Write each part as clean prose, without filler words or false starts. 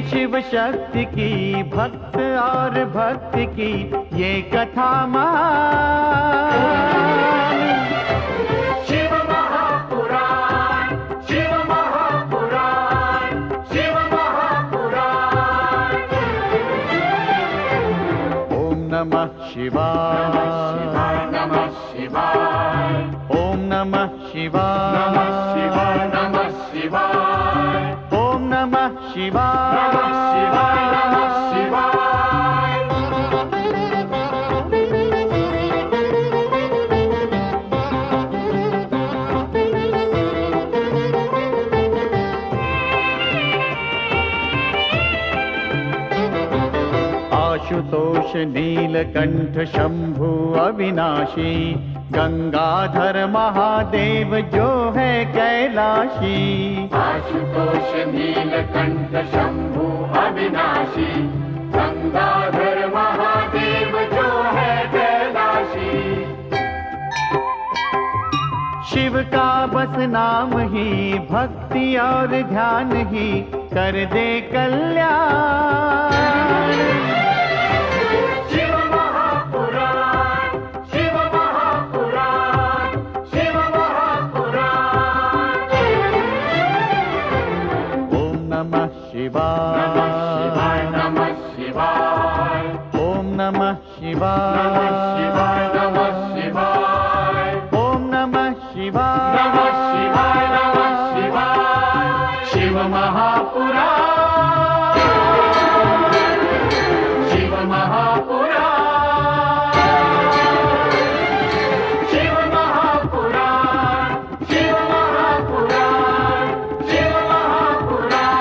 शिव शक्ति की, भक्त और भक्ति की ये कथा महान। शिव महापुराण, शिव महापुराण, शिव महापुराण। ओम नमः शिवाय, नमः शिवाय, ओम नमः शिवाय, नमः शिवाय, नमः शिवाय, ओम नमः शिवाय, नमः शिवाय, नमः शिवाय। आशुतोष नीलकंठ शंभु अविनाशी, गंगाधर महादेव जो है कैलाशी। आशुतोष नीलकंठ शंभु अविनाशी, गंगाधर महादेव जो है कैलाशी। शिव का बस नाम ही भक्ति और ध्यान ही कर दे कल्याण। शिव महापुराण, शिव महापुराण, शिव महापुराण। ओम नमः शिवाय, नमः शिवाय, नमः शिवाय, ओम नमः शिवाय, नमः शिवाय, नमः शिवाय, ओम नमः शिवाय, नमः शिवाय, नमः शिवाय। शिव महापुराण, शिव महापुराण, शिव महापुराण, शिव महापुराण, शिव महापुराण।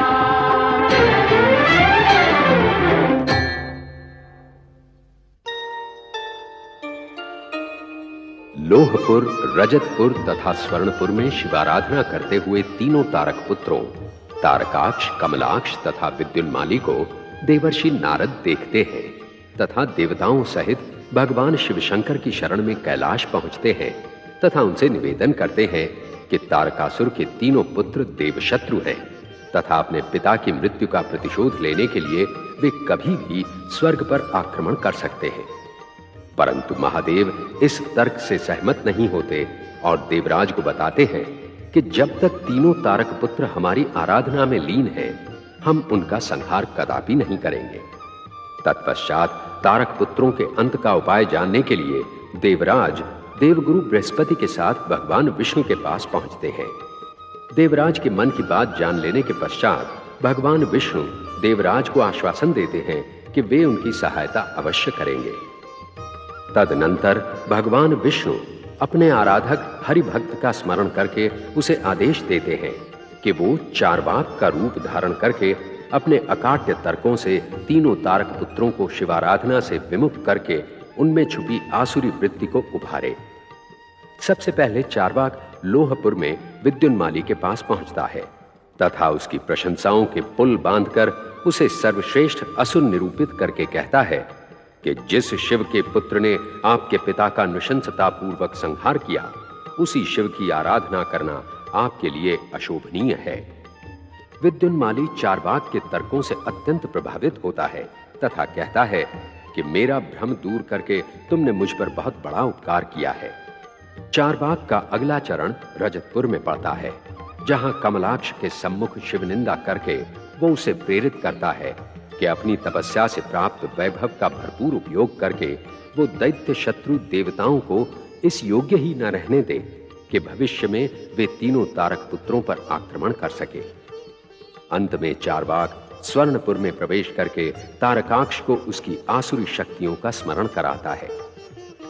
लोहपुर, रजतपुर तथा स्वर्णपुर में शिवाराधना करते हुए तीनों तारक पुत्रों तारकाक्ष, कमलाक्ष तथा विद्युन्माली को देवर्षि नारद देखते हैं तथा देवताओं सहित भगवान शिव शंकर की शरण में कैलाश पहुंचते हैं तथा उनसे निवेदन करते हैं कि तारकासुर के तीनों पुत्र देवशत्रु हैं तथा अपने पिता की मृत्यु का प्रतिशोध लेने के लिए वे कभी भी स्वर्ग पर आक्रमण कर सकते हैं। परंतु महादेव इस तर्क से सहमत नहीं होते और देवराज को बताते हैं कि जब तक तीनों तारक पुत्र हमारी आराधना में लीन हैं, हम उनका संहार कदापि नहीं करेंगे। तत्पश्चात तारक पुत्रों के अंत का उपाय जानने के लिए देवराज देवगुरु बृहस्पति के साथ भगवान विष्णु के पास पहुंचते हैं। देवराज के मन की बात जान लेने के पश्चात भगवान विष्णु देवराज को आश्वासन देते हैं कि वे उनकी सहायता अवश्य करेंगे। तदनंतर भगवान विष्णु अपने आराधक हरिभक्त का स्मरण करके उसे आदेश देते हैं कि वो चार्वाक का रूप धारण करके अपने अकाट्य तर्कों से तीनों तारक पुत्रों को शिवाराधना से विमुख करके उनमें छुपी आसुरी वृत्ति को उभारे। सबसे पहले चार्वाक लोहपुर में विद्युन्माली के पास पहुंचता है तथा उसकी प्रशंसाओं के पुल बांधकर उसे सर्वश्रेष्ठ असुर निरूपित करके कहता है कि जिस शिव के पुत्र ने आपके पिता का नृशंसतापूर्वक संहार किया, उसी शिव की आराधना करना आपके लिए अशोभनीय है। विद्युन्माली चार्वाक के तर्कों से अत्यंत प्रभावित होता है तथा कहता है कि मेरा भ्रम दूर करके तुमने मुझ पर बहुत बड़ा उपकार किया है। चार्वाक का अगला चरण रजतपुर में पड़ता है, जहां कमलाक्ष के सम्मुख शिवनिंदा करके वो उसे प्रेरित करता है कि अपनी तपस्या से प्राप्त वैभव का भरपूर उपयोग करके वो दैत्य शत्रु देवताओं को इस योग्य ही न रहने दे कि भविष्य में वे तीनों तारक पुत्रों पर आक्रमण कर सके। अंत में चार्वाक स्वर्णपुर में प्रवेश करके तारकाक्ष को उसकी आसुरी शक्तियों का स्मरण कराता है।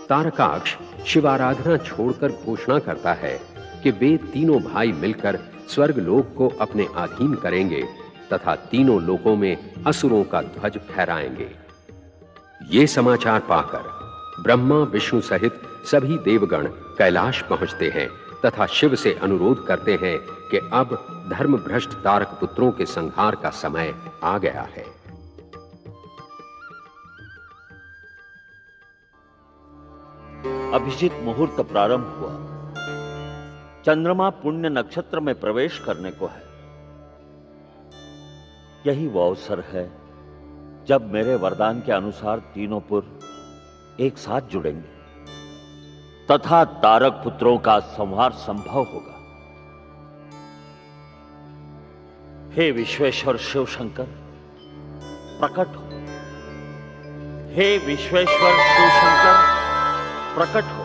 तारकाक्ष शिवाराधना छोड़कर घोषणा करता है कि वे तीनों भाई मिलकर स्वर्ग लोक को अपने अधीन करेंगे तथा तीनों लोकों में असुरों का ध्वज फहराएंगे। ये समाचार पाकर ब्रह्मा विष्णु सहित सभी देवगण कैलाश पहुंचते हैं तथा शिव से अनुरोध करते हैं कि अब धर्मभ्रष्ट तारक पुत्रों के संहार का समय आ गया है। अभिजीत मुहूर्त प्रारंभ हुआ। चंद्रमा पुण्य नक्षत्र में प्रवेश करने को है। यही वो अवसर है जब मेरे वरदान के अनुसार तीनों पुर एक साथ जुड़ेंगे तथा तारक पुत्रों का संहार संभव होगा। हे विश्वेश्वर शिव शंकर प्रकट हो। हे विश्वेश्वर शिव शंकर प्रकट हो।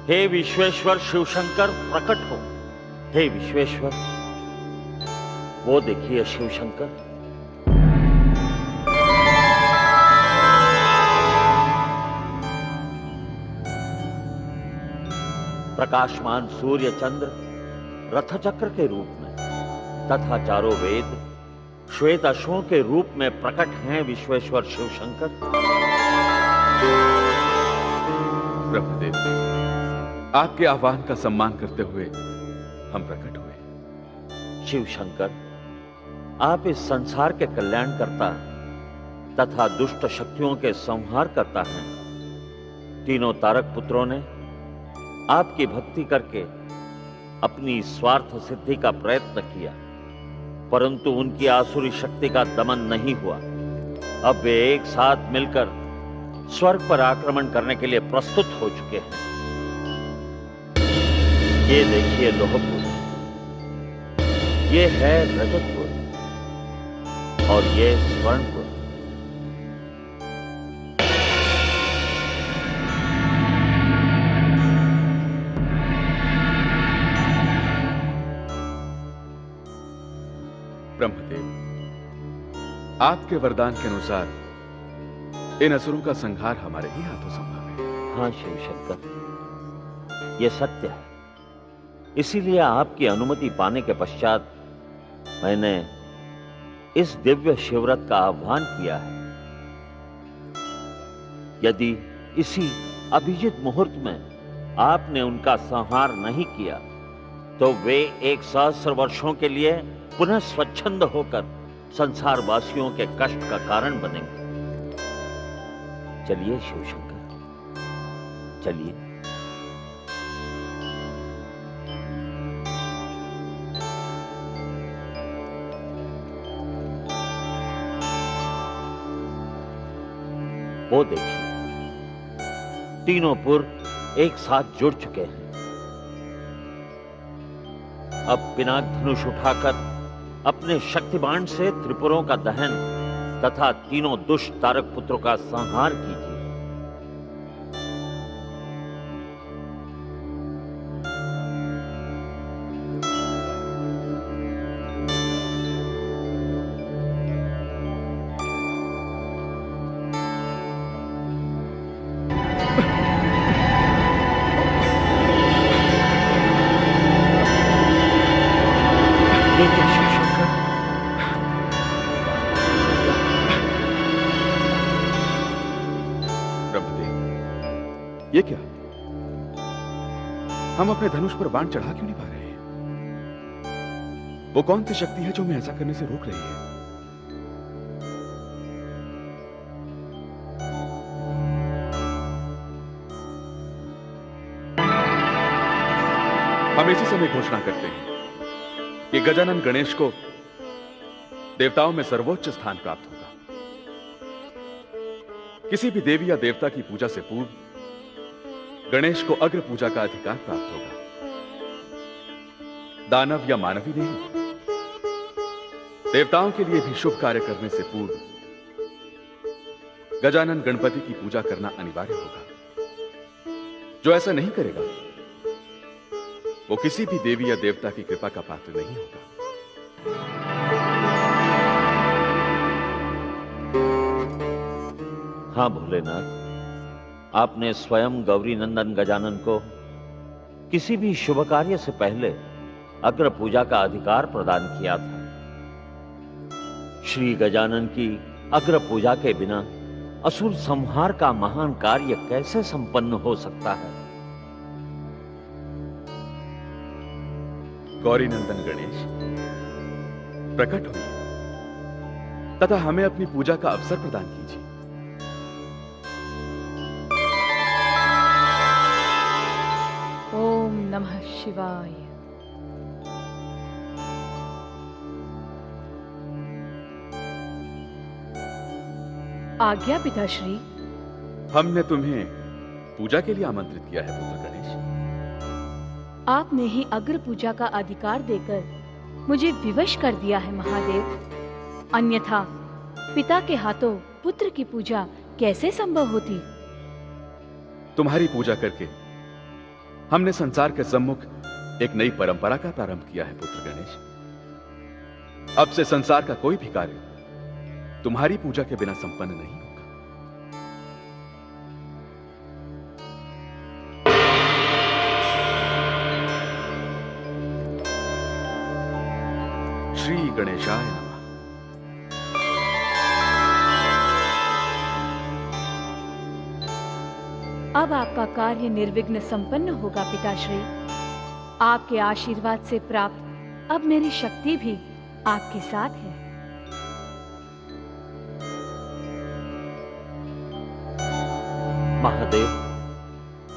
हे विश्वेश्वर शिव शंकर प्रकट हो। हे विश्वेश्वर, वो देखिए शिव शंकर। प्रकाशमान सूर्य चंद्र रथ चक्र के रूप में तथा चारों वेद श्वेत अश्वों के रूप में प्रकट हैं विश्वेश्वर शिव शंकर। ब्रह्मदेव, आपके आह्वान का सम्मान करते हुए हम प्रकट हुए। शिव शंकर, आप इस संसार के कल्याणकर्ता तथा दुष्ट शक्तियों के संहार करता हैं। तीनों तारक पुत्रों ने आपकी भक्ति करके अपनी स्वार्थ सिद्धि का प्रयत्न किया, परंतु उनकी आसुरी शक्ति का दमन नहीं हुआ। अब वे एक साथ मिलकर स्वर्ग पर आक्रमण करने के लिए प्रस्तुत हो चुके हैं। ये देखिए लोहपुर, ये है रजतपुर और ये स्वर्णपुर। ब्रह्मदेव, आपके वरदान के अनुसार इन असुरों का संहार हमारे ही हाथों संभव है। हाँ शिव शंकर, यह सत्य है। इसीलिए आपकी अनुमति पाने के पश्चात मैंने इस दिव्य शिवव्रत का आह्वान किया है। यदि इसी अभिजीत मुहूर्त में आपने उनका संहार नहीं किया तो वे 1,000 वर्षों के लिए पुनः स्वच्छंद होकर संसार वासियों के कष्ट का कारण बनेंगे। चलिए शिव शंकर, चलिए। वो देखिए, तीनों पुर एक साथ जुड़ चुके हैं। अब पिनाक धनुष उठाकर अपने शक्तिबाण से त्रिपुरों का दहन तथा तीनों दुष्ट तारक पुत्रों का संहार कीजिए। ये क्या? हम अपने धनुष पर बाण चढ़ा क्यों नहीं पा रहे हैं? वो कौन सी शक्ति है जो हमें ऐसा करने से रोक रही है? हम इसी समय घोषणा करते हैं कि गजानन गणेश को देवताओं में सर्वोच्च स्थान प्राप्त होगा। किसी भी देवी या देवता की पूजा से पूर्व गणेश को अग्र पूजा का अधिकार प्राप्त होगा। दानव या मानवी नहीं, देवताओं के लिए भी शुभ कार्य करने से पूर्व गजानन गणपति की पूजा करना अनिवार्य होगा। जो ऐसा नहीं करेगा वो किसी भी देवी या देवता की कृपा का पात्र नहीं होगा। हाँ भोलेनाथ, आपने स्वयं गौरी नंदन गजानन को किसी भी शुभ कार्य से पहले अग्र पूजा का अधिकार प्रदान किया था। श्री गजानन की अग्र पूजा के बिना असुर संहार का महान कार्य कैसे संपन्न हो सकता है? गौरी नंदन गणेश प्रकट हुई तथा हमें अपनी पूजा का अवसर प्रदान कीजिए। ओम नमः शिवाय। आज्ञा पिताश्री। हमने तुम्हें पूजा के लिए आमंत्रित किया है पुत्र गणेश। आपने ही अग्र पूजा का अधिकार देकर मुझे विवश कर दिया है महादेव। अन्यथा पिता के हाथों पुत्र की पूजा कैसे संभव होती? तुम्हारी पूजा करके हमने संसार के सम्मुख एक नई परंपरा का प्रारंभ किया है पुत्र गणेश। अब से संसार का कोई भी कार्य तुम्हारी पूजा के बिना संपन्न नहीं होगा। श्री गणेशाय नमः। अब आपका कार्य निर्विघ्न संपन्न होगा पिताश्री। आपके आशीर्वाद से प्राप्त अब मेरी शक्ति भी आपके साथ है। महादेव,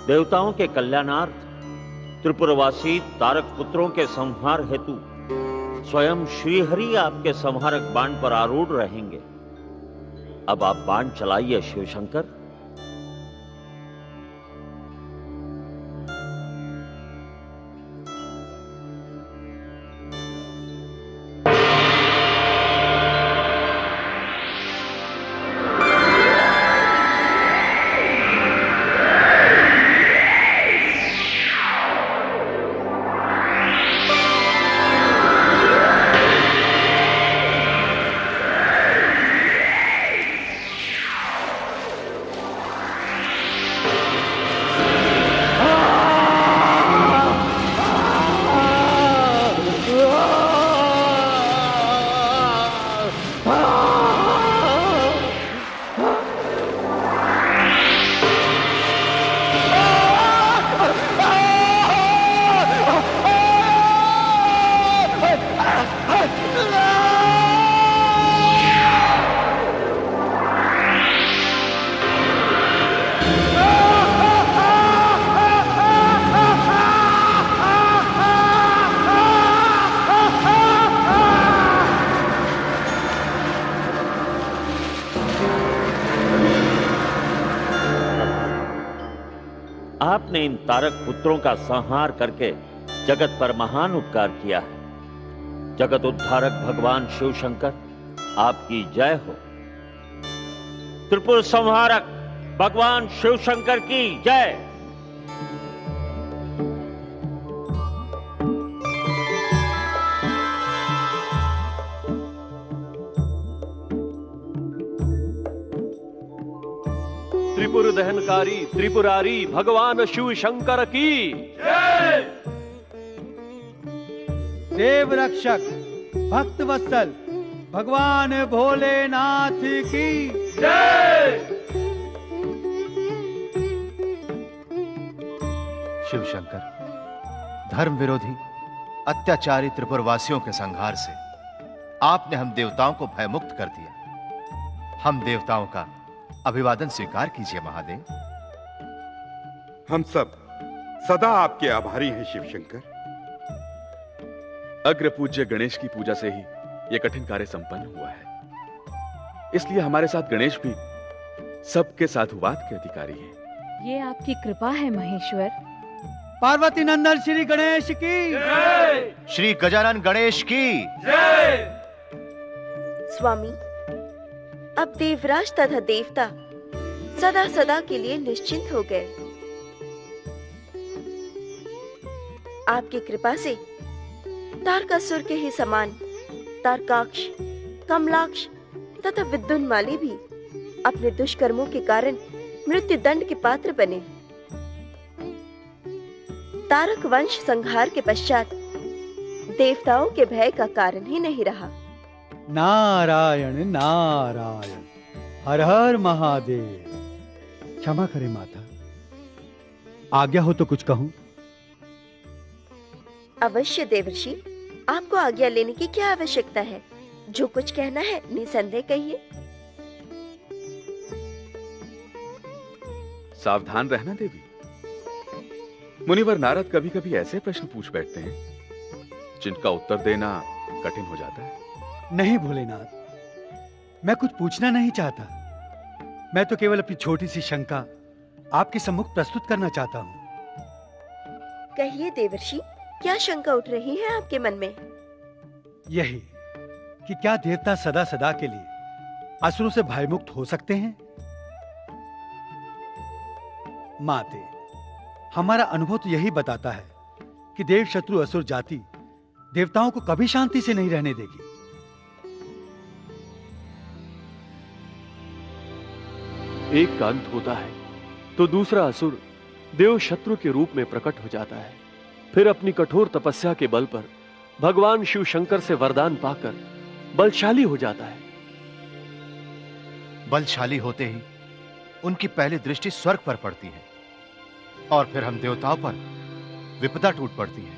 देवताओं के कल्याणार्थ त्रिपुरवासी तारक पुत्रों के संहार हेतु स्वयं श्रीहरि आपके संहारक बाण पर आरूढ़ रहेंगे। अब आप बाण चलाइए शिवशंकर। आपने इन तारक पुत्रों का संहार करके जगत पर महान उपकार किया है। जगत उद्धारक भगवान शिव शंकर, आपकी जय हो। त्रिपुर संहारक भगवान शिव शंकर की जय। त्रिपुर दहनकारी त्रिपुरारी भगवान शिव शंकर की जय। देव रक्षक भक्त वत्सल भगवान भोलेनाथ की जय। शिव शंकर, धर्म विरोधी अत्याचारी त्रिपुरवासियों के संहार से आपने हम देवताओं को भयमुक्त कर दिया। हम देवताओं का अभिवादन स्वीकार कीजिए महादेव। हम सब सदा आपके आभारी हैं शिव शंकर। अग्र पूज्य गणेश की पूजा से ही यह कठिन कार्य संपन्न हुआ है। इसलिए हमारे साथ गणेश भी सबके साधुवाद के अधिकारी हैं। ये आपकी कृपा है महेश्वर। पार्वती नंदन श्री गणेश की जय। श्री गजानन गणेश की जय। स्वामी, अब देवराज तथा देवता सदा सदा के लिए निश्चिंत हो गए। आपकी कृपा से तारकासुर के ही समान तारकाक्ष, कमलाक्ष तथा विद्युन्माली भी अपने दुष्कर्मों के कारण मृत्यु दंड के पात्र बने। तारक वंश संहार के पश्चात देवताओं के भय का कारण ही नहीं रहा। नारायण नारायण, हर हर महादेव। क्षमा करें माता, आज्ञा हो तो कुछ कहूं? अवश्य देवर्षि, आपको आज्ञा लेने की क्या आवश्यकता है? जो कुछ कहना है निसंदेह कहिए। सावधान रहना देवी, मुनिवर नारद कभी कभी ऐसे प्रश्न पूछ बैठते हैं जिनका उत्तर देना कठिन हो जाता है। नहीं भोलेनाथ, मैं कुछ पूछना नहीं चाहता। मैं तो केवल अपनी छोटी सी शंका आपके सम्मुख प्रस्तुत करना चाहता हूं। कहिए देवर्षि, क्या शंका उठ रही है आपके मन में? यही कि क्या देवता सदा सदा के लिए असुरों से भयमुक्त हो सकते हैं? माते, हमारा अनुभव तो यही बताता है कि देव शत्रु असुर जाति देवताओं को कभी शांति से नहीं रहने देगी। एक का अंत होता है तो दूसरा असुर देव शत्रु के रूप में प्रकट हो जाता है। फिर अपनी कठोर तपस्या के बल पर भगवान शिव शंकर से वरदान पाकर बलशाली हो जाता है। बलशाली होते ही उनकी पहली दृष्टि स्वर्ग पर पड़ती है और फिर हम देवताओं पर विपदा टूट पड़ती है।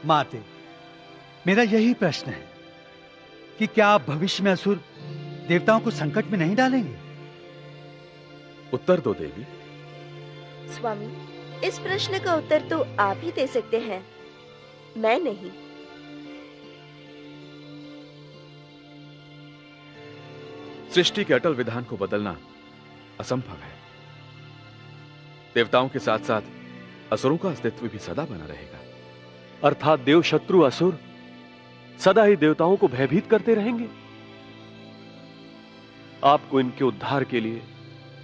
माते, मेरा यही प्रश्न है कि क्या आप भविष्य में असुर देवताओं को संकट में नहीं डालेंगे? उत्तर दो देवी। स्वामी, इस प्रश्न का उत्तर तो आप ही दे सकते हैं, मैं नहीं। सृष्टि के अटल विधान को बदलना असंभव है। देवताओं के साथ साथ असुरों का अस्तित्व भी सदा बना रहेगा। अर्थात देव शत्रु असुर सदा ही देवताओं को भयभीत करते रहेंगे। आपको इनके उद्धार के लिए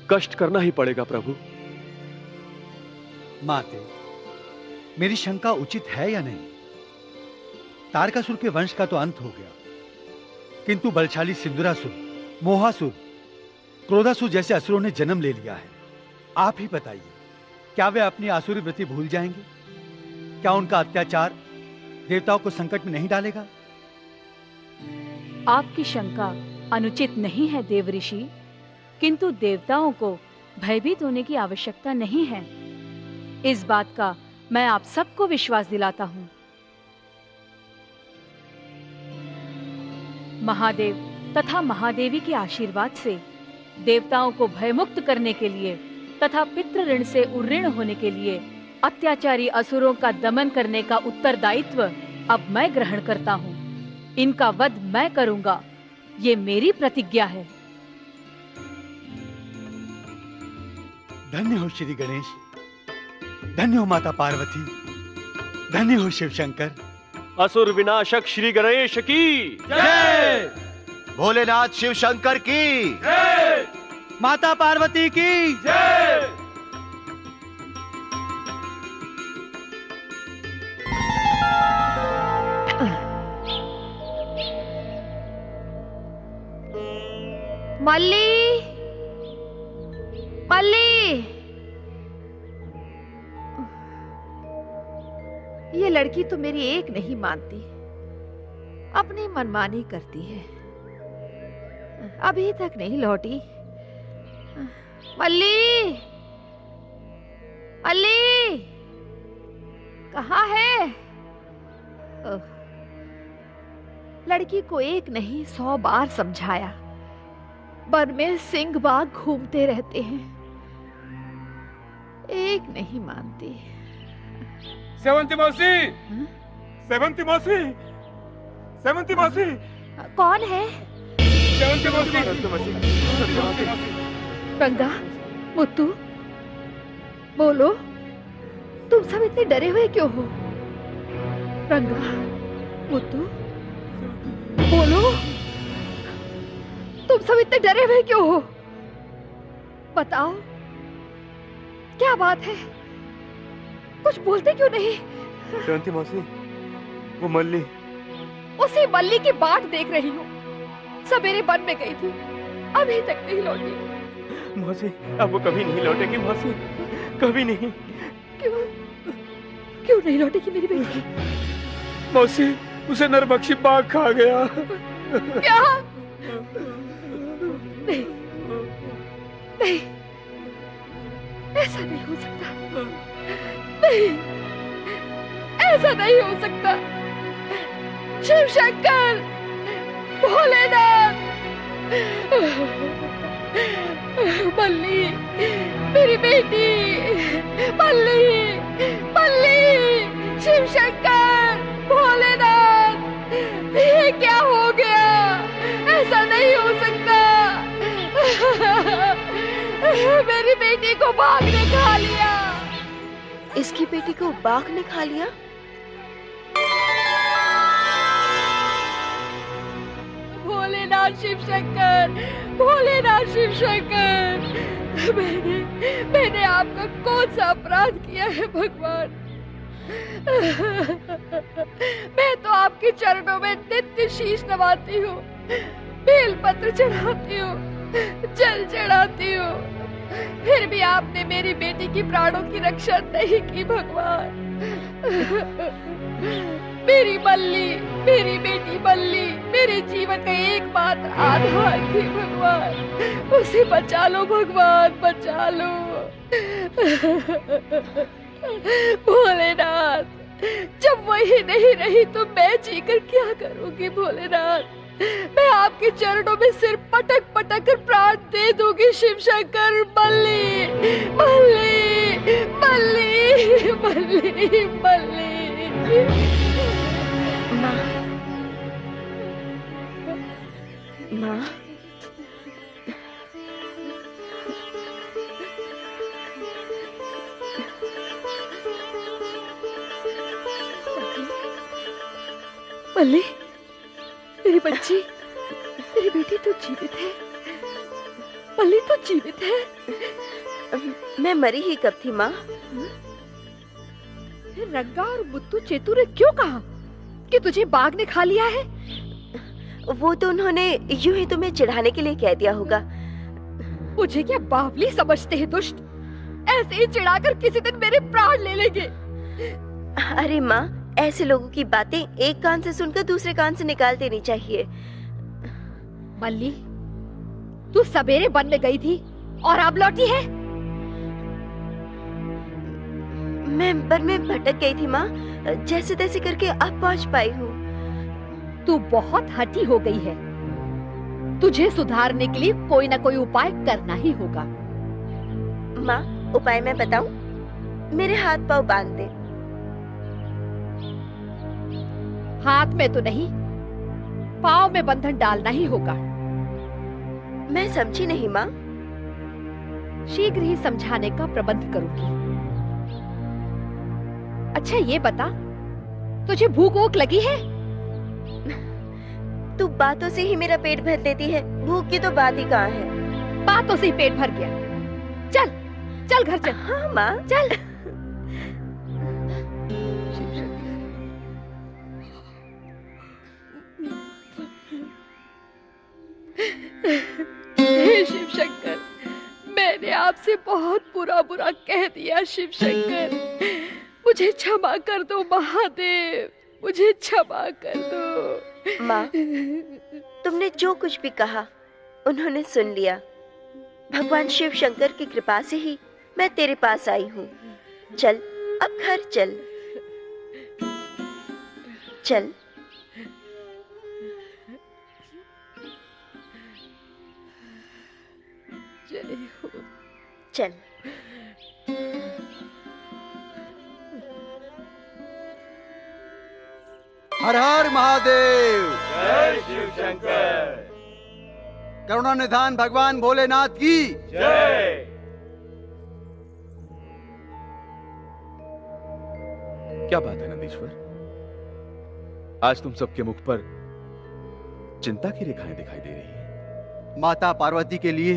कष्ट करना ही पड़ेगा प्रभु। माते, मेरी शंका उचित है या नहीं? तारकासुर के वंश का तो अंत हो गया, किंतु बलशाली सिंदूरासुर, मोहासुर, क्रोधासुर जैसे असुरों ने जन्म ले लिया है। आप ही बताइए, क्या वे अपनी आसुरी वृत्ति भूल जाएंगे? क्या उनका अत्याचार देवताओं को संकट में नहीं डालेगा? आपकी शंका अनुचित नहीं है देवऋषि, किंतु देवताओं को भयभीत होने की आवश्यकता नहीं है। इस बात का मैं आप सबको विश्वास दिलाता हूँ। महादेव तथा महादेवी के आशीर्वाद से देवताओं को भयमुक्त करने के लिए तथा पितृ ऋण से उऋण होने के लिए अत्याचारी असुरों का दमन करने का उत्तरदायित्व अब मैं ग्रहण करता हूँ। इनका वध मैं करूंगा, ये मेरी प्रतिज्ञा है। धन्य हो श्री गणेश, धन्य हो माता पार्वती, धन्य हो शिव शंकर। असुर विनाशक श्री गणेश की जय। भोलेनाथ शिव शंकर की जय। माता पार्वती की जय। मल्ली, मल्ली, ये लड़की तो मेरी एक नहीं मानती, अपनी मनमानी करती है। अभी तक नहीं लौटी। मल्ली, मल्ली, कहाँ है? लड़की को एक नहीं 100 बार समझाया, वन में सिंह बाघ घूमते रहते हैं, एक नहीं मानती। सेवंती मौसी, सेवंती मौसी, सेवंती मौसी। कौन है? सेवंती मौसी। रंगा, मुत्तू, बोलो, तुम सब इतने डरे हुए क्यों हो? रंगा, मुत्तू, बोलो, तुम सब इतने डरे हुए क्यों हो? बताओ, क्या बात है? कुछ बोलते क्यों नहीं? सेवंती मौसी, वो मल्ली। उसी मल्ली की बाट देख रही हूँ। सवेरे वन में गई थी, अभी तक नहीं लौटी। मौसी, अब वो कभी नहीं लौटेगी मौसी, कभी नहीं। क्यों? क्यों नहीं लौटेगी मेरी बेटी? मौसी, उसे नरभक्षी बाघ खा गया। क्या? नहीं, नहीं, ऐसा नहीं हो सकता। नहीं, ऐसा नहीं हो सकता। शिव शंकर, भोलेनाथ, बल्ली, मेरी बेटी, बल्ली, बल्ली, शिव शंकर, भोलेनाथ, ये क्या हो गया? ऐसा नहीं हो सकता। मेरी बेटी को बाघ ने खा लिया। इसकी बेटी को बाघ ने खा लिया? भोलेनाथ शिव शंकर, भोलेनाथ शिव शंकर, मैंने आपका कौन सा अपराध किया है भगवान? मैं तो आपके चरणों में नित्य शीश नवाती हूँ, बेल पत्र चढ़ाती हूँ, जल चढ़ाती हूँ, फिर भी आपने मेरी बेटी की प्राणों की रक्षा नहीं की भगवान। मेरी बल्ली, मेरी बेटी बल्ली, मेरे जीवन का एकमात्र आधार थी भगवान। उसे बचा लो भगवान, बचा लो। भोलेनाथ, जब वही नहीं रही तो मैं जीकर क्या करूंगी भोलेनाथ? मैं आपके चरणों में सिर पटक पटक कर प्राण दे दूंगी शिव शंकर। बल्ली, बल्ली, बल्ली, बल्ली, बल्ली। माँ, माँ, बल्ली, मेरी बच्ची, मेरी बेटी तो जीवित है। बल्ली तो जीवित है। मैं मरी ही कब थी माँ? फिर रंगा और मुत्तू चेतू ने क्यों कहा कि तुझे बाघ ने खा लिया है? वो तो उन्होंने यूं ही तुम्हें चिढ़ाने के लिए कह दिया होगा। मुझे क्या बावली समझते हैं दुष्ट? ऐसे ही चिढ़ाकर किसी दिन मेरे प्राण ले लेंगे। अरे माँ, ऐसे लोगों की बातें एक कान से सुनकर दूसरे कान से निकाल देनी चाहिए। बल्ली, तू सवेरे वन में गई थी और अब लौटी है? मैं वन में भटक गई थी माँ, जैसे तैसे करके अब पहुँच पाई हूँ। तू बहुत हठी हो गई है। तुझे सुधारने के लिए कोई ना कोई उपाय करना ही होगा। माँ, उपाय मैं बताऊं? मेरे हाथ पांव बांध दे। हाथ में तो नहीं, पाँव में बंधन डालना ही होगा। मैं समझी नहीं माँ। शीघ्र ही समझाने का प्रबंध करूंगी। अच्छा ये बता, तुझे भूख वूख लगी है? तू बातों से ही मेरा पेट भर देती है, भूख की तो बात ही कहाँ है। बातों से ही पेट भर गया। चल चल घर चल। हाँ माँ, चल। हे शिव शंकर, मैंने आपसे बहुत बुरा कह दिया शिव शंकर। मुझे क्षमा कर दो महादेव, मुझे क्षमा कर दो। माँ, तुमने जो कुछ भी कहा उन्होंने सुन लिया। भगवान शिव शंकर की कृपा से ही मैं तेरे पास आई हूँ। चल अब घर चल। चल। जय हो। चल। हर हर महादेव। जय शिव शंकर। करुणा निधान भगवान भोलेनाथ की जय। क्या बात है नंदीश्वर, आज तुम सबके मुख पर चिंता की रेखाएं दिखाई दे रही है। माता पार्वती के लिए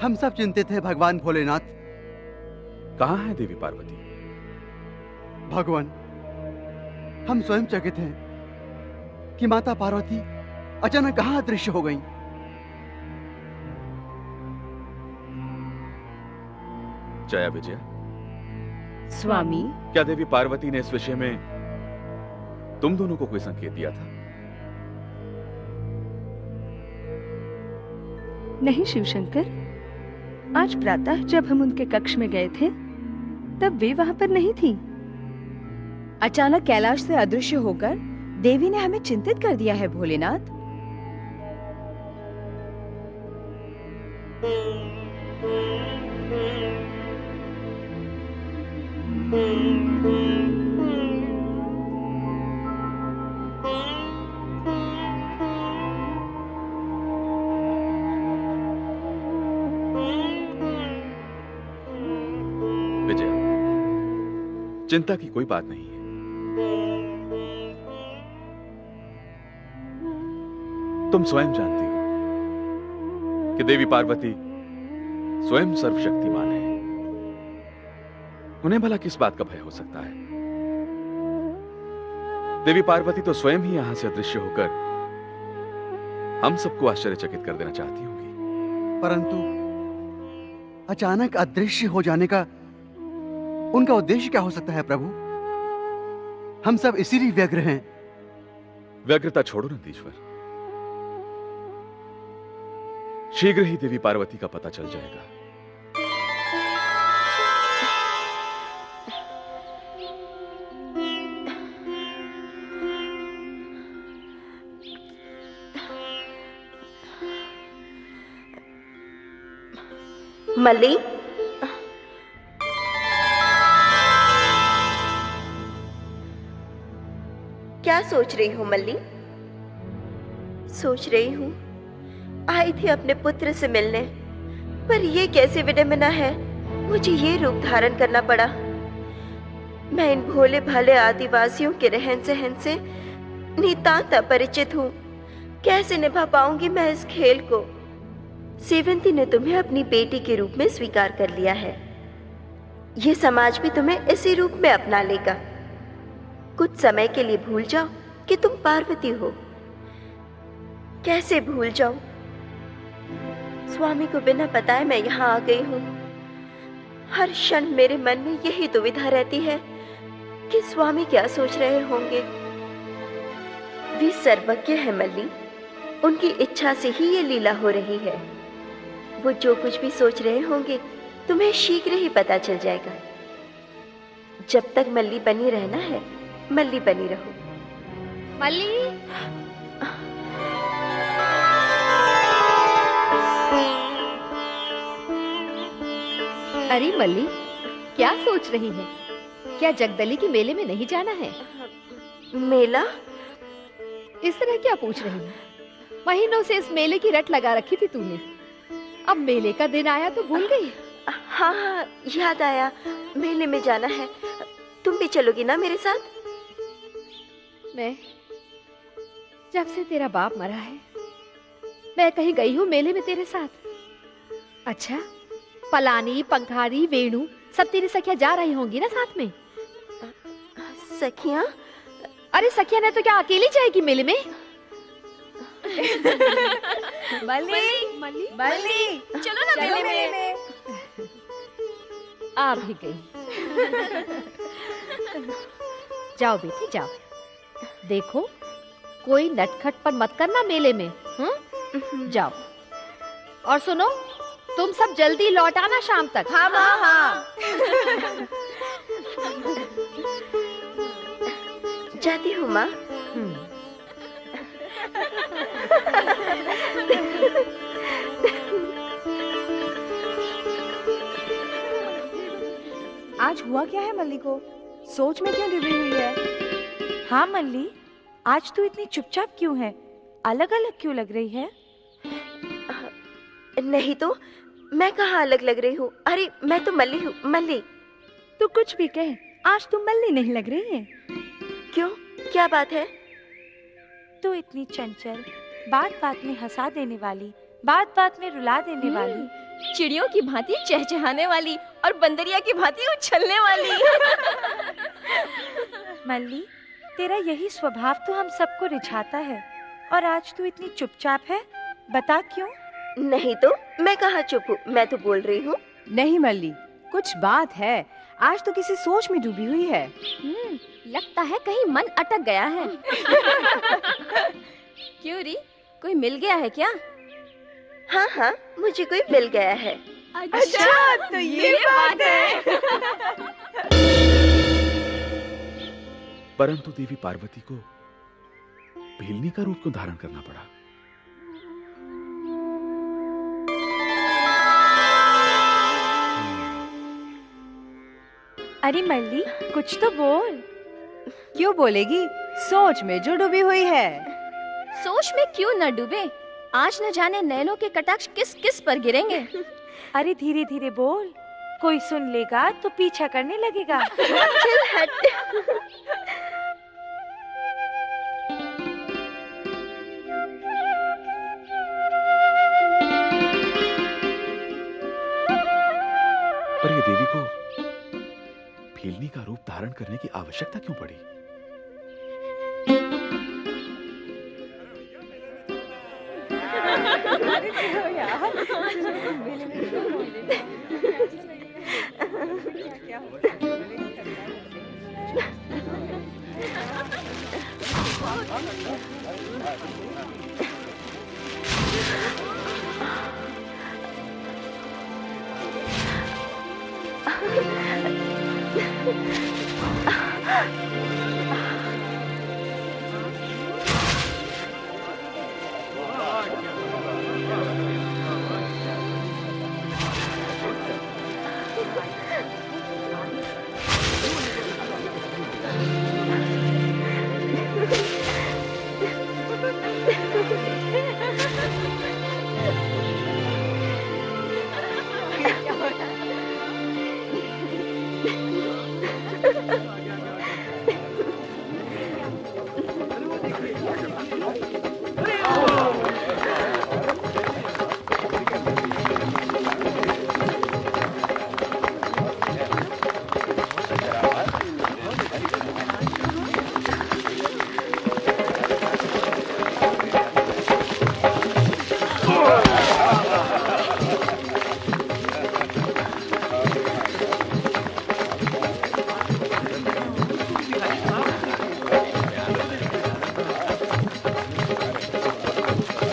हम सब चिंतित हैं भगवान भोलेनाथ। कहां है देवी पार्वती? भगवान, हम स्वयं चकित हैं कि माता पार्वती अचानक कहां अदृश्य हो गईं। जया विजया, स्वामी, क्या देवी पार्वती ने इस विषय में तुम दोनों को कोई संकेत दिया था? नहीं शिवशंकर, आज प्रातः जब हम उनके कक्ष में गए थे तब वे वहां पर नहीं थी। अचानक कैलाश से अदृश्य होकर देवी ने हमें चिंतित कर दिया है भोलेनाथ। विजया, चिंता की कोई बात नहीं है। तुम स्वयं जानती हो कि देवी पार्वती स्वयं सर्वशक्तिमान है। उन्हें भला किस बात का भय हो सकता है? देवी पार्वती तो स्वयं ही यहां से अदृश्य होकर हम सबको आश्चर्यचकित कर देना चाहती होंगी। परंतु अचानक अदृश्य हो जाने का उनका उद्देश्य क्या हो सकता है प्रभु? हम सब इसीलिए व्यग्र हैं। व्यग्रता छोड़ो नंदीश्वर, शीघ्र ही देवी पार्वती का पता चल जाएगा। मल्ली, क्या सोच रही हो मल्ली? सोच रही हूँ आई थी अपने पुत्र से मिलने, पर ये कैसी विडंबना है, मुझे ये रूप धारण करना पड़ा। मैं इन भोले भाले आदिवासियों के रहन सहन से नितांत अपरिचित हूँ। कैसे निभा पाऊंगी मैं इस खेल को? सेवंती ने तुम्हें अपनी बेटी के रूप में स्वीकार कर लिया है। ये समाज भी तुम्हें इसी रूप में अपना लेगा। कुछ समय के लिए भूल जाओ कि तुम पार्वती हो। कैसे भूल जाऊं? स्वामी को बिना बताए मैं यहाँ आ गई हूँ। हर क्षण मेरे मन में यही दुविधा रहती है कि स्वामी क्या सोच रहे होंगे। वे सर्वज्ञ है मल्ली, उनकी इच्छा से ही ये लीला हो रही है। वो जो कुछ भी सोच रहे होंगे तुम्हें शीघ्र ही पता चल जाएगा। जब तक मल्ली बनी रहना है, मल्ली बनी रहो। मल्ली, अरे मल्ली, क्या सोच रही है? क्या जगदली के मेले में नहीं जाना है? मेला? इस तरह क्या पूछ रही है? महीनों से इस मेले की रट लगा रखी थी तूने। अब मेले का दिन आया तो भूल गई? हाँ हाँ, याद आया, मेले में जाना है। तुम भी चलोगी ना मेरे साथ? मैं जब से तेरा बाप मरा है मैं कहीं गई हूँ मेले में तेरे साथ? अच्छा, पलानी, पंखारी, वेणु सब तेरी सखियां जा रही होंगी ना साथ में? सखियां? अरे सखियां ने तो क्या अकेली जाएगी मेले में? मल्ली, मल्ली, मल्ली, चलो ना मेले में। आ भी गई। जाओ बेटी जाओ, देखो कोई नटखट पर मत करना मेले में। जाओ, और सुनो, तुम सब जल्दी लौट आना शाम तक। हाँ माँ, हाँ। जाती हूँ माँ। आज हुआ क्या है मल्ली को? सोच में क्यों डूबी हुई है? हाँ मल्ली, आज तू इतनी चुपचाप क्यों है? अलग अलग क्यों लग रही है? नहीं तो, मैं कहाँ अलग लग रही हूँ? अरे मैं तो मल्ली हूँ, मल्ली। तू कुछ भी कह, आज तू मल्ली नहीं लग रही है। क्यों, क्या बात है? तू इतनी चंचल, बात बात में हंसा देने वाली, बात बात में रुला देने वाली, चिड़ियों की भांति चहचहाने वाली और बंदरिया की भांति उछलने वाली। मल्ली, तेरा यही स्वभाव तो हम सबको रिझाता है, और आज तू इतनी चुपचाप है, बता क्यों? नहीं तो, मैं कहाँ चुप हूँ, मैं तो बोल रही हूँ। नहीं मल्ली, कुछ बात है। आज तो किसी सोच में डूबी हुई है। लगता है कहीं मन अटक गया है। क्यों री, कोई मिल गया है क्या? हाँ हाँ, मुझे कोई मिल गया है। अच्छा तो ये बात है। परंतु देवी पार्वती को भीलनी का रूप को धारण करना पड़ा। अरे मल्ली, कुछ तो बोल। क्यों बोलेगी? सोच में जो डूबी हुई है। सोच में क्यों न डूबे? आज न जाने नैनों के कटाक्ष किस किस पर गिरेंगे। अरे धीरे धीरे बोल, कोई सुन लेगा तो पीछा करने लगेगा। चल हट। पर ये देवी को भीलनी का रूप धारण करने की आवश्यकता क्यों पड़ी?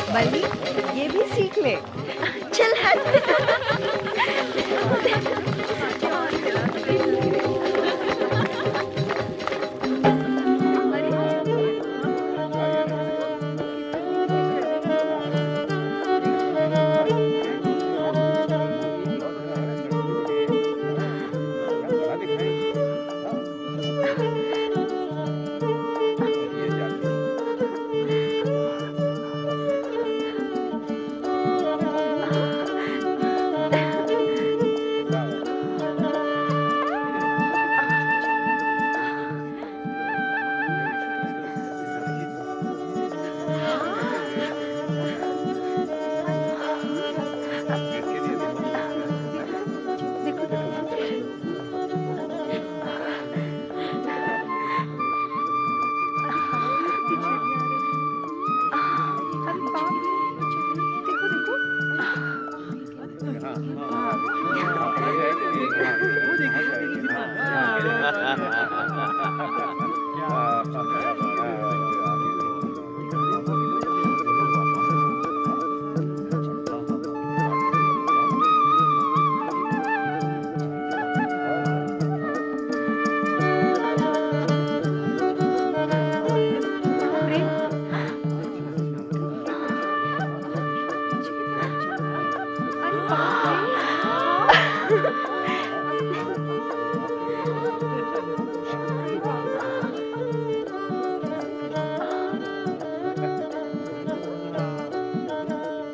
मल्ली, ये भी सीख ले। चल हट।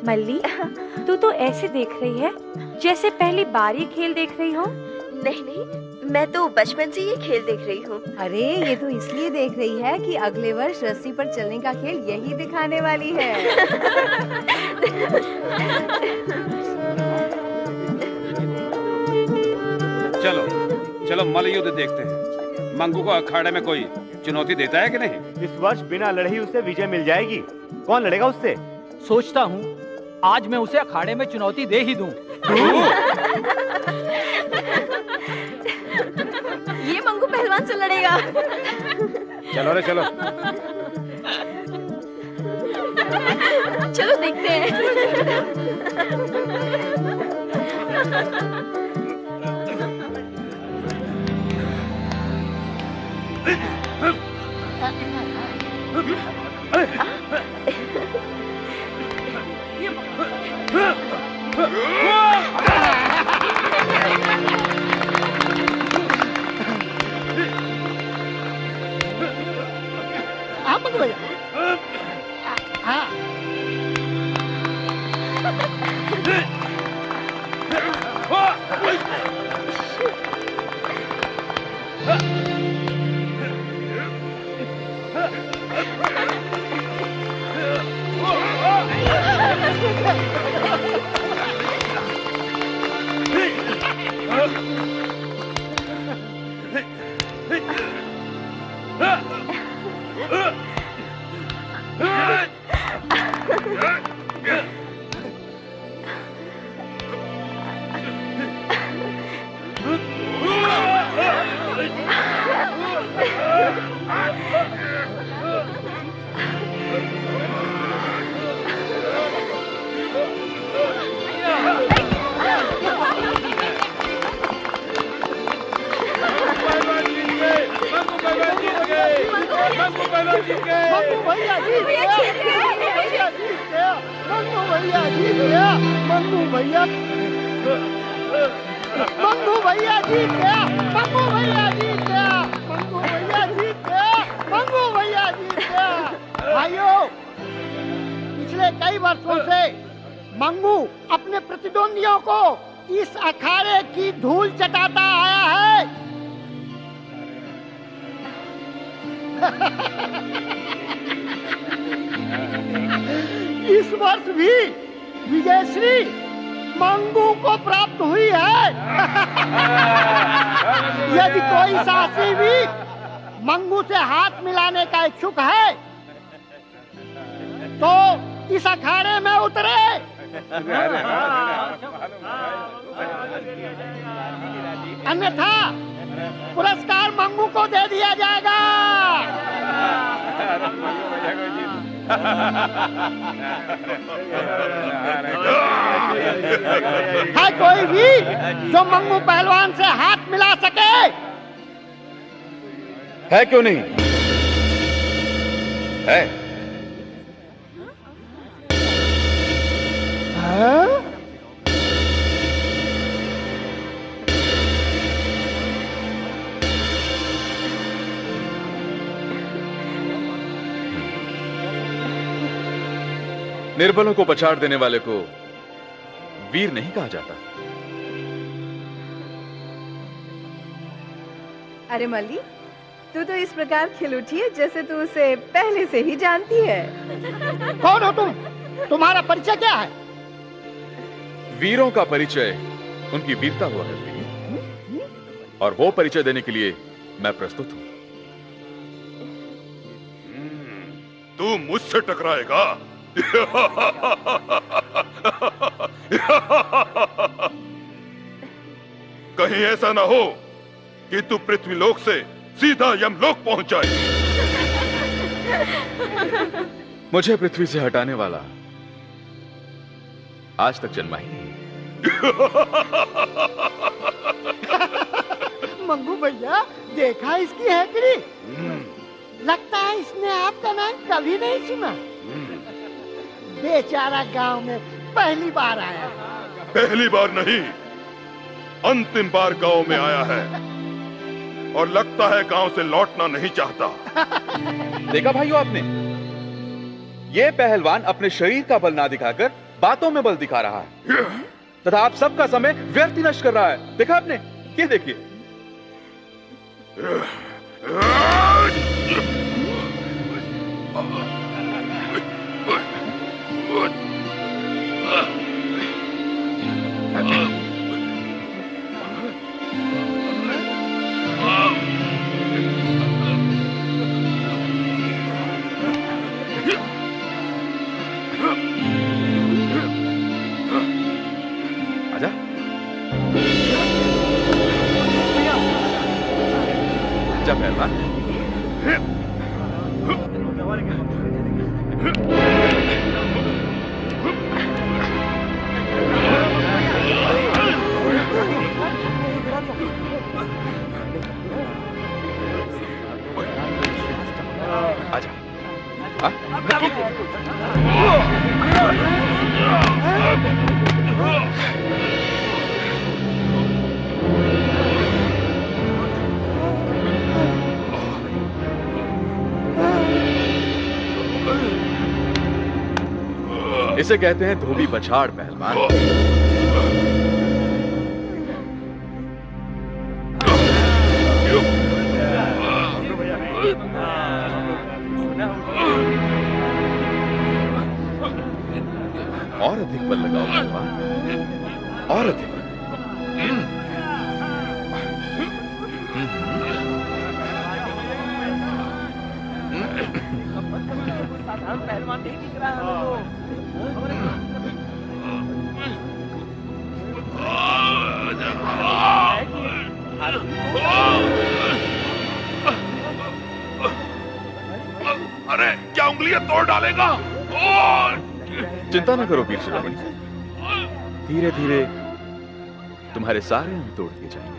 मल्ली, तू तो ऐसे देख रही है जैसे पहली बार ये खेल देख रही हो। नहीं नहीं, मैं तो बचपन से ये खेल देख रही हूँ। अरे ये तो इसलिए देख रही है कि अगले वर्ष रस्सी पर चलने का खेल यही दिखाने वाली है। चलो चलो मल्ल युद्ध देखते हैं। मंगू को अखाड़े में कोई चुनौती देता है कि नहीं? इस वर्ष बिना लड़े ही उसे विजय मिल जाएगी। कौन लड़ेगा उससे? सोचता हूँ आज मैं उसे अखाड़े में चुनौती दे ही दूं। ये मंगू पहलवान से लड़ेगा। चलो रे चलो। चलो देखते हैं। आप मत भैया। हाँ। पिछले कई वर्षों से मंगू अपने प्रतिद्वंदियों को इस अखाड़े की धूल चटाता आया है। इस वर्ष भी विजयश्री मंगू को प्राप्त हुई है। यदि कोई साहसी भी मंगू से हाथ मिलाने का इच्छुक है तो इस अखाड़े में उतरे। अन्यथा पुरस्कार मंगू को दे दिया जाएगा। है कोई भी जो मंगू पहलवान से हाथ मिला सके? है क्यों नहीं? है। निर्बलों को पछाड़ देने वाले को वीर नहीं कहा जाता। अरे मल्ली, तू तो इस प्रकार खिल उठी है जैसे तू उसे पहले से ही जानती है। कौन हो तुम? तुम्हारा परिचय क्या है? वीरों का परिचय उनकी वीरता हुआ करती है, और वो परिचय देने के लिए मैं प्रस्तुत हूं। तू मुझसे टकराएगा? कहीं ऐसा ना हो कि तू पृथ्वीलोक से सीधा यमलोक पहुंच जाए। मुझे पृथ्वी से हटाने वाला आज तक जन्मा ही नहीं। मंगू भैया, देखा इसकी हैकड़ी? लगता है इसने आपका नाम कभी नहीं सुना। बेचारा गांव में पहली बार आया। पहली बार नहीं, अंतिम बार गांव में आया है, और लगता है गांव से लौटना नहीं चाहता। देखा भाइयों आपने, ये पहलवान अपने शरीर का बल ना दिखाकर बातों में बल दिखा रहा है, तथा आप सबका समय व्यर्थ ही नष्ट कर रहा है। देखा आपने? ये देखिए। आजा। जा पहलवान। इसे कहते हैं धोबी पछाड़ पहलवान। और अधिक बल लगाओ पहलवान, और अधिक। साधारण पहलवान नहीं दिख रहा है अरे क्या उंगलियां तोड़ डालेगा? चिंता न करो वीर शिरोमणि, धीरे धीरे तुम्हारे सारे अंग तोड़ दिए जाएंगे।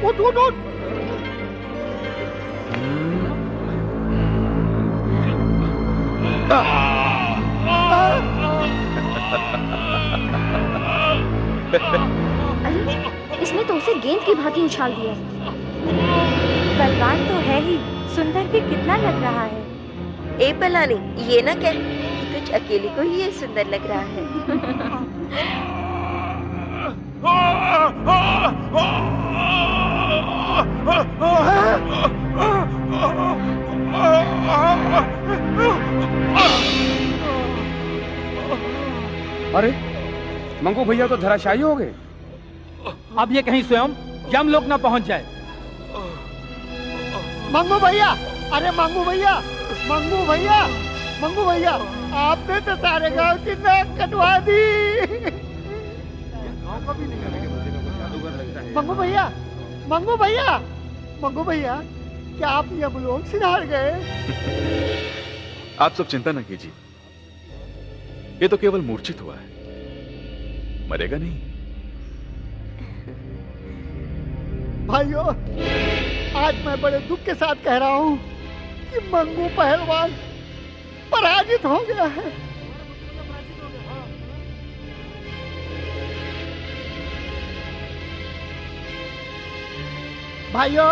उठ उठ उठ। इसने तो उसे गेंद की भांति उछाल दिया। बलवान तो है ही, सुंदर भी कितना लग रहा है। ए पलानी, ये ना कह कि तुझ अकेली को ही ये सुंदर लग रहा है। अरे मंगू भैया तो धराशायी हो गए। अब ये कहीं स्वयं यमलोक ना पहुंच जाए। मंगू भैया, अरे मंगू भैया, मंगू भैया, मंगू भैया, आपने तो सारे गांव की नाक कटवा दी। मंगू भैया, मंगू भैया, मंगू भैया, क्या आप यमलोक सिधार गए? आप सब चिंता न कीजिए, ये तो केवल मूर्छित हुआ है, मरेगा नहीं। भाइयों, आज मैं बड़े दुख के साथ कह रहा हूं कि मंगू पहलवान पराजित हो गया है। भाइयों,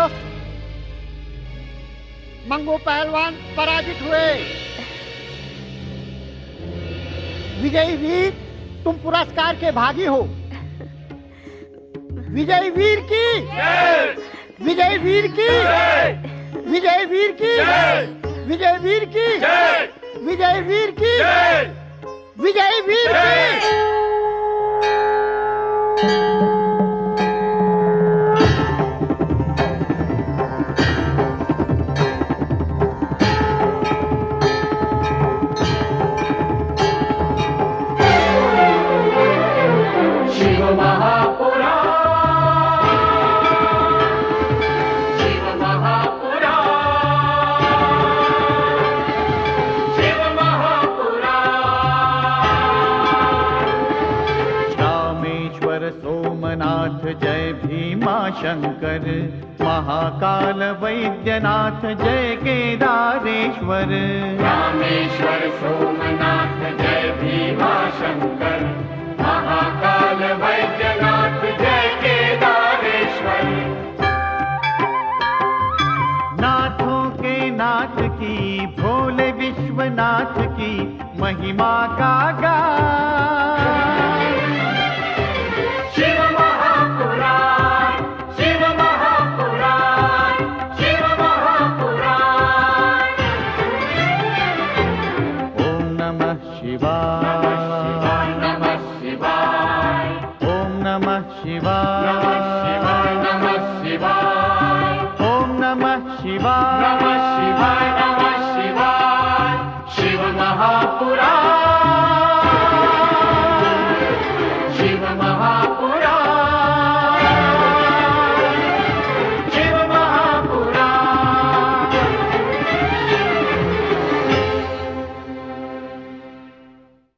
मंगू पहलवान पराजित हुए। विजयी वीर, तुम पुरस्कार के भागी हो। विजयी वीर की, विजयी वीर की, विजयी वीर की, विजयी वीर की, विजयी वीर की, विजयी वीर की। जय भीमा शंकर, महाकाल वैद्यनाथ जय केदारेश्वर। रामेश्वर सोमनाथ जय भीमा शंकर, महाकाल वैद्यनाथ जय केदारेश्वर। नाथों के नाथ की, भोले विश्वनाथ की महिमा का